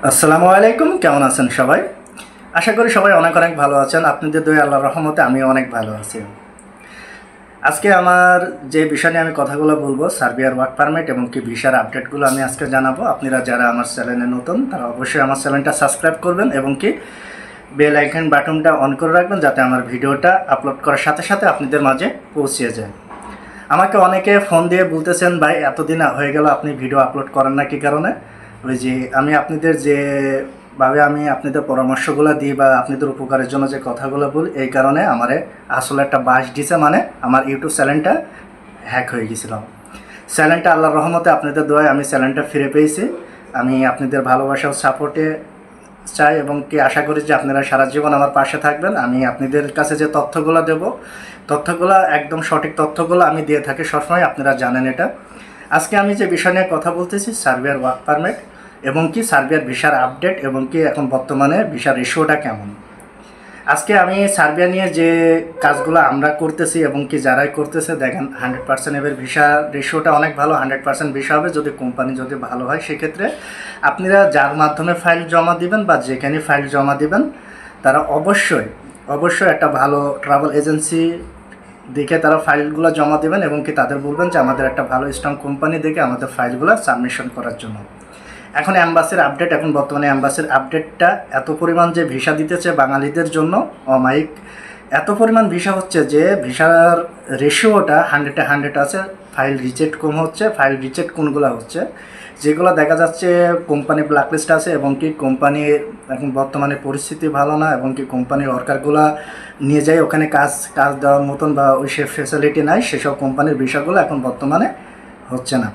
আসসালামু আলাইকুম, কেমন আছেন সবাই? আশা করি সবাই অনেক অনেক ভালো আছেন। আপনাদের দয়া আল্লাহর রহমতে আমিও অনেক ভালো আছি। আজকে আমার যে বিষয় নিয়ে আমি কথাগুলো বলবো, সার্বিয়ার ওয়ার্ক পারমিট এবং কি ভিসার আপডেটগুলো আমি আজকে জানাবো। আপনারা যারা আমার চ্যানেলে নতুন তারা অবশ্যই আমার চ্যানেলটা সাবস্ক্রাইব করবেন এবং কি বেল আইকন বাটনটা অন করে রাখবেন, যাতে আমার ভিডিওটা আপলোড করার সাথে সাথে আপনাদের মাঝে পৌঁছে যায়। আমাকে অনেকে ফোন দিয়ে বলতেছেন, ভাই এতদিন হয়ে গেল আপনি ভিডিও আপলোড করেন না কী কারণে? ওই যে আমি আপনাদের যেভাবে আমি আপনাদের পরামর্শগুলো দিই বা আপনাদের উপকারের জন্য যে কথাগুলো বলি, এই কারণে আমারে আসলে একটা বাস দিছে, মানে আমার ইউটিউব চ্যানেলটা হ্যাক হয়ে গেছিল। চ্যানেলটা আল্লাহর রহমতে আপনাদের দোয়ায় আমি চ্যানেলটা ফিরে পেয়েছি। আমি আপনাদের ভালোবাসা ও সাপোর্টে চাই এবং কি আশা করি যে আপনারা সারা জীবন আমার পাশে থাকবেন। আমি আপনাদের কাছে যে তথ্যগুলো দেব, তথ্যগুলো একদম সঠিক তথ্যগুলো আমি দিয়ে থাকি সবসময়, আপনারা জানেন এটা। আজকে আমি যে বিষয় নিয়ে কথা বলতেছি, সার্বিয়ার ওয়ার্ক পারমিট এবং কি সার্বিয়ার ভিসার আপডেট এবং কি এখন বর্তমানে ভিসার রেশিওটা কেমন। আজকে আমি সার্বিয়া নিয়ে যে কাজগুলো আমরা করতেছি এবং কি যারাই করতেছে, দেখেন 100% এবার ভিসা রেশিওটা অনেক ভালো। 100% ভিসা হবে যদি কোম্পানি যদি ভালো হয়। সেক্ষেত্রে আপনারা যার মাধ্যমে ফাইল জমা দিবেন বা যেখানে ফাইল জমা দিবেন, তারা অবশ্যই একটা ভালো ট্রাভেল এজেন্সি দেখে তারা ফাইলগুলো জমা দেবেন এবং কি তাদের বলবেন যে আমাদের একটা ভালো স্ট্রং কোম্পানি দেখে আমাদের ফাইলগুলো সাবমিশন করার জন্য। এখন অ্যাম্বাসির আপডেট, এখন বর্তমানে অ্যাম্বাসির আপডেটটা এত পরিমাণ যে ভিসা দিতেছে বাঙালিদের জন্য অমায়িক, এত পরিমাণ ভিসা হচ্ছে যে ভিসার রেশিওটা 100-100 আছে। ফাইল রিজেক্ট কম হচ্ছে। ফাইল রিজেক্ট কোনগুলো হচ্ছে, যেগুলো দেখা যাচ্ছে কোম্পানি ব্ল্যাকলিস্ট আছে এবং কি কোম্পানির এখন বর্তমানে পরিস্থিতি ভালো না এবং কি কোম্পানির ওয়ার্কারগুলো নিয়ে যায় ওখানে কাজ দেওয়ার মতন বা ওই সে ফেসিলিটি নাই, সেসব কোম্পানির ভিসাগুলো এখন বর্তমানে হচ্ছে না।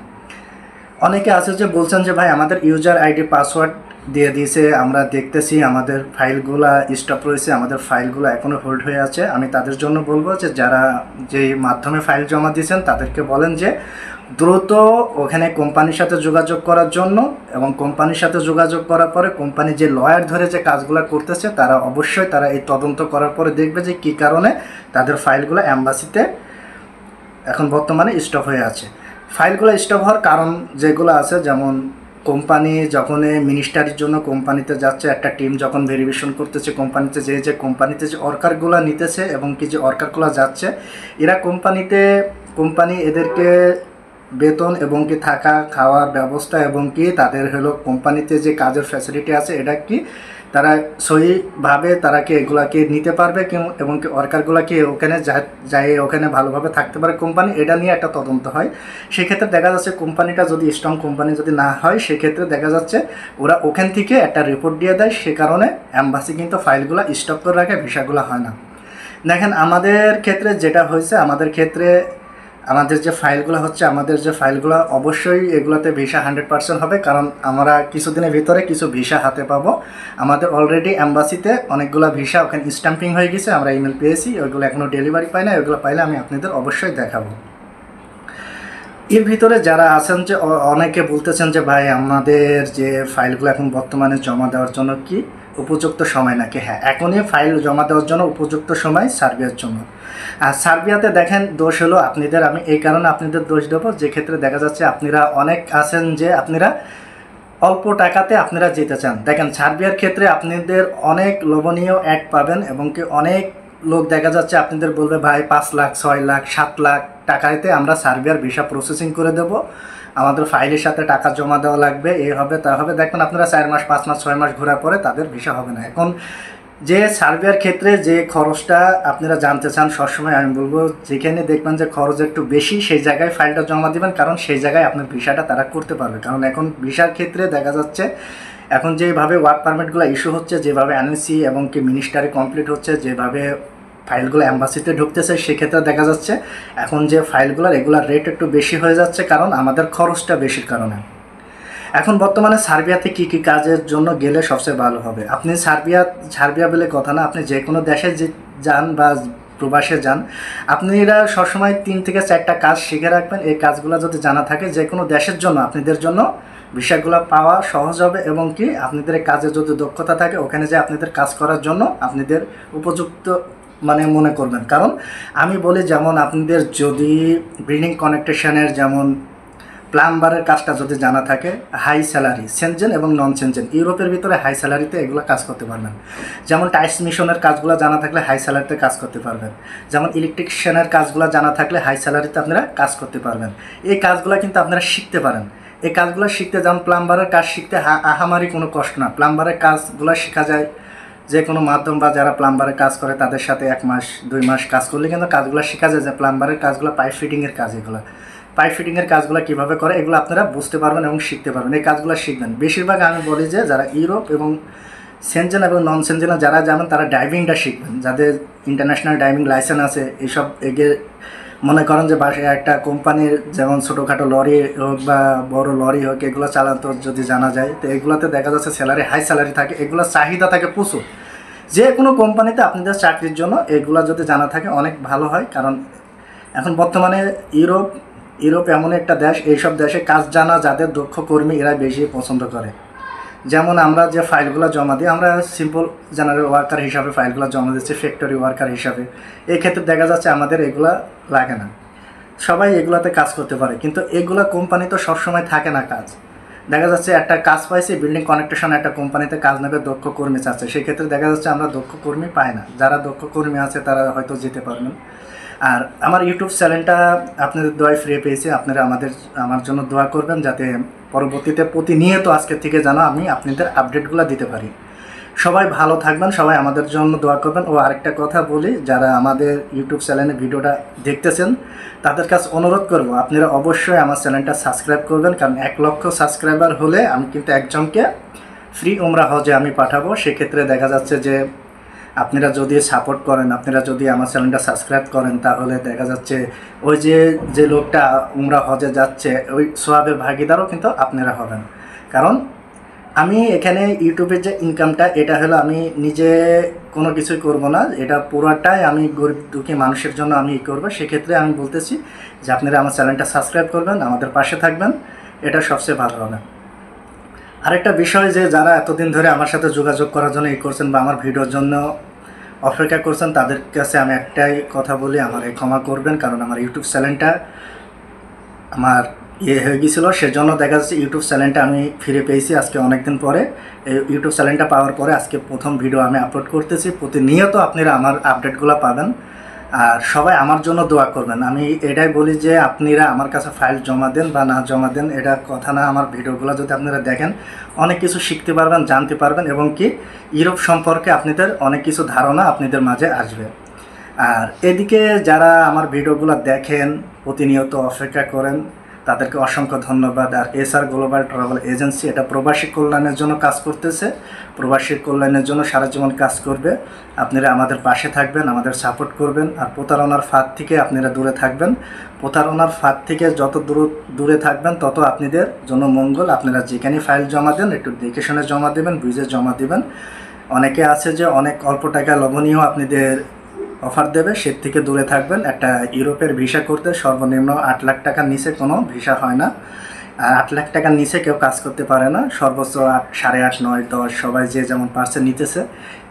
অনেকে আছে যে বলছেন যে ভাই আমাদের ইউজার আইডি পাসওয়ার্ড দিয়ে দিয়েছে, আমরা দেখতেছি আমাদের ফাইলগুলো স্টপ রয়েছে, আমাদের ফাইলগুলো এখনও হোল্ড হয়ে আছে। আমি তাদের জন্য বলবো যে যারা যেই মাধ্যমে ফাইল জমা দিয়েছেন তাদেরকে বলেন যে দ্রুত ওখানে কোম্পানির সাথে যোগাযোগ করার জন্য, এবং কোম্পানির সাথে যোগাযোগ করার পরে কোম্পানি যে লয়ার ধরে যে কাজগুলো করতেছে তারা অবশ্যই তারা এই তদন্ত করার পরে দেখবে যে কী কারণে তাদের ফাইলগুলো অ্যাম্বাসিতে এখন বর্তমানে স্টপ হয়ে আছে। ফাইলগুলো স্টপ হওয়ার কারণ যেগুলো আছে, যেমন কোম্পানি যখন মিনিস্টারির জন্য কোম্পানিতে যাচ্ছে, একটা টিম যখন ভেরিফিকেশন করতেছে কোম্পানিতে, যে কোম্পানিতে যে ওয়ার্কারগুলো নিতেছে এবং কি যে ওয়ার্কারগুলো যাচ্ছে, এরা কোম্পানি এদেরকে বেতন এবং কি থাকা খাওয়ার ব্যবস্থা এবং কি তাদের হলো কোম্পানিতে যে কাজের ফ্যাসিলিটি আছে এটা কি তারা সহিভাবে তারা কি এগুলাকে নিতে পারবে এবং কি ওয়ার্কারগুলোকে ওখানে যায় ওখানে ভালোভাবে থাকতে পারে কোম্পানি, এটা নিয়ে একটা তদন্ত হয়। সেক্ষেত্রে দেখা যাচ্ছে কোম্পানিটা যদি স্ট্রং কোম্পানি যদি না হয়, সেক্ষেত্রে দেখা যাচ্ছে ওরা ওখান থেকে একটা রিপোর্ট দিয়ে দেয়। সে কারণে অ্যাম্বাসি কিন্তু ফাইলগুলো স্টপ করে রাখে, ভিসাগুলো হয় না। দেখেন আমাদের ক্ষেত্রে যেটা হয়েছে, আমাদের যে ফাইলগুলো অবশ্যই এগুলোতে ভিসা 100% হবে, কারণ আমরা কিছুদিনের ভিতরে কিছু ভিসা হাতে পাবো। আমাদের অলরেডি অ্যাম্বাসিতে অনেকগুলো ভিসা ওখানে স্ট্যাম্পিং হয়ে গেছে, আমরা ইমেল পেয়েছি, ওইগুলো এখনও ডেলিভারি পাই না। ওইগুলো পাইলে আমি আপনাদের অবশ্যই দেখাবো। এর ভিতরে যারা আছেন যে অনেকে বলতেছেন যে ভাই আমাদের যে ফাইলগুলো এখন বর্তমানে জমা দেওয়ার জন্য কি উপযুক্ত সময় নাকি? হ্যাঁ, এখনই ফাইল জমা দেওয়ার জন্য উপযুক্ত সময় সার্বিয়ার জন্য। আর সার্বিয়াতে দেখেন দোষ হলো আপনাদের, আমি এই কারণে আপনাদের দোষ দেবো, যে ক্ষেত্রে দেখা যাচ্ছে আপনারা অনেক আছেন যে আপনারা অল্প টাকাতে আপনারা যেতে চান। দেখেন সার্বিয়ার ক্ষেত্রে আপনাদের অনেক লোভনীয় অ্যাড পাবেন এবং কি অনেক লোক দেখা যাচ্ছে আপনাদের বলবে ভাই 5 লাখ 6 লাখ 7 লাখ টাকাতে আমরা সার্বিয়ার ভিসা প্রসেসিং করে দেব, আমাদের ফাইলের সাথে টাকা জমা দেওয়া লাগবে, এ হবে তা হবে। দেখবেন আপনারা 4 মাস 5 মাস 6 মাস ঘোরার পরে তাদের ভিসা হবে না। এখন যে সার্বিয়ার ক্ষেত্রে যে খরচটা আপনারা জানতে চান, সবসময় আমি বলবো যেখানে দেখবেন যে খরচ একটু বেশি সেই জায়গায় ফাইলটা জমা দিবেন, কারণ সেই জায়গায় আপনার ভিসাটা তারা করতে পারবে। কারণ এখন ভিসার ক্ষেত্রে দেখা যাচ্ছে এখন যেভাবে ওয়ার্ক পারমিটগুলো ইস্যু হচ্ছে, যেভাবে এনওসি এবং কি মিনিস্টারি কমপ্লিট হচ্ছে, যেভাবে ফাইলগুলো অ্যাম্বাসিতে ঢুকতেছে, সেক্ষেত্রে দেখা যাচ্ছে এখন যে ফাইলগুলোর এগুলার রেট একটু বেশি হয়ে যাচ্ছে, কারণ আমাদের খরচটা বেশির কারণে। এখন বর্তমানে সার্বিয়াতে কী কী কাজের জন্য গেলে সবচেয়ে ভালো হবে? আপনি সার্বিয়া বলে কথা না, আপনি যে কোনো দেশে যান বা প্রবাসে যান, আপনারা সবসময় 3 থেকে 4টা কাজ শিখে রাখবেন। এই কাজগুলো যদি জানা থাকে, যে কোনো দেশের জন্য আপনাদের জন্য ভিসাগুলো পাওয়া সহজ হবে এবং কি আপনাদের কাজে যদি দক্ষতা থাকে, ওখানে যে আপনাদের কাজ করার জন্য আপনাদের উপযুক্ত মনে করবেন। কারণ আমি বলি, যেমন আপনাদের যদি ব্রিডিং কানেকশনের যেমন প্লাম্বারের কাজটা যদি জানা থাকে, হাই স্যালারি, সেনজেন এবং নন সেনজেন ইউরোপের ভিতরে হাই স্যালারিতে এগুলো কাজ করতে পারবেন। যেমন টাইলস মিশনের কাজগুলো জানা থাকলে হাই স্যালারিতে কাজ করতে পারবেন। যেমন ইলেকট্রিশিয়ানের কাজগুলো জানা থাকলে হাই স্যালারিতে আপনারা কাজ করতে পারবেন। এই কাজগুলো কিন্তু আপনারা শিখতে পারেন। এই কাজগুলো শিখতে, যেমন প্লাম্বারের কাজ শিখতে আহামারি কোনো কষ্ট না। প্লাম্বারের কাজগুলো শেখা যায় যে কোনো মাধ্যম, বা যারা প্লাম্বারের কাজ করে তাদের সাথে 1 মাস 2 মাস কাজ করলে কিন্তু কাজগুলো শেখা যায়। যে প্লাম্বারের কাজগুলো, পাইপ ফিটিংয়ের কাজ, এগুলো পাইপ ফিটিংয়ের কাজগুলো কীভাবে করে এগুলো আপনারা বুঝতে পারবেন এবং শিখতে পারবেন। এই কাজগুলো শিখবেন। বেশিরভাগ আমি বলি যে যারা ইউরোপ এবং সেনজেন এবং নন সেনজেনে যারা যাবেন তারা ডাইভিংটা শিখবেন। যাদের ইন্টারন্যাশনাল ডাইভিং লাইসেন্স আছে, এইসব মনে করেন যে বাসায় একটা কোম্পানির, যেমন ছোটোখাটো লরি হোক বা বড় লরি হোক, এগুলো চালাতে যদি জানা যায়, তো এগুলোতে দেখা যাচ্ছে স্যালারি, হাই স্যালারি থাকে, এগুলো চাহিদা থাকে প্রচুর। যে কোনো কোম্পানিতে আপনাদের চাকরির জন্য এগুলো যদি জানা থাকে অনেক ভালো হয়। কারণ এখন বর্তমানে ইউরোপ এমন একটা দেশ, এইসব দেশে কাজ জানা যাদের দক্ষ কর্মী এরা বেশি পছন্দ করে। যেমন আমরা যে ফাইলগুলো জমা দিই, আমরা সিম্পল জেনারেল ওয়ার্কার হিসাবে ফাইলগুলো জমা দিচ্ছি, ফ্যাক্টরি ওয়ার্কার হিসাবে। এই ক্ষেত্রে দেখা যাচ্ছে আমাদের এগুলা লাগে না, সবাই এগুলাতে কাজ করতে পারে। কিন্তু এগুলা কোম্পানি তো সবসময় থাকে না কাজ। দেখা যাচ্ছে একটা কাজ পাইছে, বিল্ডিং কনেকশন একটা কোম্পানিতে কাজ নেবে, দক্ষ কর্মী চাচ্ছে, সেক্ষেত্রে দেখা যাচ্ছে আমরা দক্ষ কর্মী পাই না। যারা দক্ষ কর্মী আছে তারা হয়তো যেতে পারবেন। আর আমার ইউটিউব চ্যানেলটা আপনাদের দোয়ায় ফ্রি পেয়েছি। আপনারা আমার জন্য দোয়া করবেন, যাতে পরবর্তীতে প্রতিনিয়ত আজকের থেকে যেন আমি আপনাদের আপডেটগুলো দিতে পারি। সবাই ভালো থাকবেন, সবাই আমাদের জন্য দোয়া করবেন। ও আরেকটা কথা বলি, যারা আমাদের ইউটিউব চ্যানেলে ভিডিওটা দেখতেছেন তাদের কাছে অনুরোধ করব, আপনারা অবশ্যই আমার চ্যানেলটা সাবস্ক্রাইব করবেন। কারণ 1 লক্ষ সাবস্ক্রাইবার হলে আমি কিন্তু একজনকে ফ্রি উমরা হজে আমি পাঠাবো। সেক্ষেত্রে দেখা যাচ্ছে যে আপনারা যদি সাপোর্ট করেন, আপনারা যদি আমার চ্যানেলটা সাবস্ক্রাইব করেন, তাহলে দেখা যাচ্ছে ওই যে লোকটা উমরা হজে যাচ্ছে, ওই সোয়াবের ভাগিদারও কিন্তু আপনারা হবেন। কারণ আমি এখানে ইউটিউবের যে ইনকামটা, এটা হলো আমি নিজে কোনো কিছুই করব না, এটা পুরোটাই আমি গরিব দুঃখী মানুষের জন্য আমি করব। সেক্ষেত্রে আমি বলতেছি যে আপনারা আমার চ্যানেলটা সাবস্ক্রাইব করবেন, আমাদের পাশে থাকবেন, এটা সবচেয়ে ভালো হবে। আরেকটা বিষয়, যে যারা এতদিন ধরে আমার সাথে যোগাযোগ করার জন্য করছেন বা আমার ভিডিওর জন্য অপেক্ষা করছেন, তাদের কাছে আমি একটাই কথা বলি, আমার ক্ষমা করবেন। কারণ আমার ইউটিউব চ্যানেলটা আমার হয়ে গিয়েছিলো, সেজন্য দেখা যাচ্ছে ইউটিউব চ্যানেলটা আমি ফিরে পেয়েছি আজকে অনেক দিন পরে। এই ইউটিউব চ্যানেলটা পাওয়ার পরে আজকে প্রথম ভিডিও আমি আপলোড করতেছি। প্রতিনিয়ত আপনারা আমার আপডেটগুলো পাবেন। আর সবাই আমার জন্য দোয়া করবেন। আমি এটাই বলি যে আপনারা আমার কাছে ফাইল জমা দেন বা না জমা দেন, এটা কথা না। আমার ভিডিওগুলো যদি আপনারা দেখেন অনেক কিছু শিখতে পারবেন, জানতে পারবেন, এবং কি ইউরোপ সম্পর্কে আপনাদের অনেক কিছু ধারণা আপনাদের মাঝে আসবে। আর এদিকে যারা আমার ভিডিওগুলো দেখেন, প্রতিনিয়ত অপেক্ষা করেন, তাদেরকে অসংখ্য ধন্যবাদ। আর এসআর গ্লোবাল ট্রাভেল এজেন্সি এটা প্রবাসী কল্যাণের জন্য কাজ করতেছে, প্রবাসীর কল্যাণের জন্য সারা জীবন কাজ করবে। আপনারা আমাদের পাশে থাকবেন, আমাদের সাপোর্ট করবেন। আর প্রতারণার ফাঁদ থেকে আপনারা দূরে থাকবেন। প্রতারণার ফাঁদ থেকে যত দূরে থাকবেন তত আপনাদের জন্য মঙ্গল। আপনারা যেখানে ফাইল জমা দেন একটু দেখে শুনে জমা দেবেন, বুঝে জমা দেবেন। অনেকে আছে যে অনেক অল্প টাকা লবণীয় আপনাদের অফার দেবে, সে থেকে দূরে থাকবেন। একটা ইউরোপের ভিসা করতে সর্বনিম্ন 8 লাখ টাকার নিচে কোনো ভিসা হয় না। আর 8 লাখ টাকার নিচে কেউ কাজ করতে পারে না। সর্বোচ্চ 8, 8.5, 9, 10 সবাই যে যেমন পারছে নিতেছে।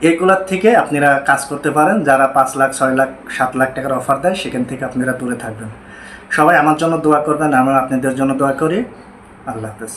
এগুলোর থেকে আপনারা কাজ করতে পারেন। যারা 5 লাখ, 6 লাখ, 7 লাখ টাকার অফার দেয়, সেখান থেকে আপনারা দূরে থাকবেন। সবাই আমার জন্য দোয়া করবেন, আমরা আপনাদের জন্য দোয়া করি। আল্লাহ হাফেজ।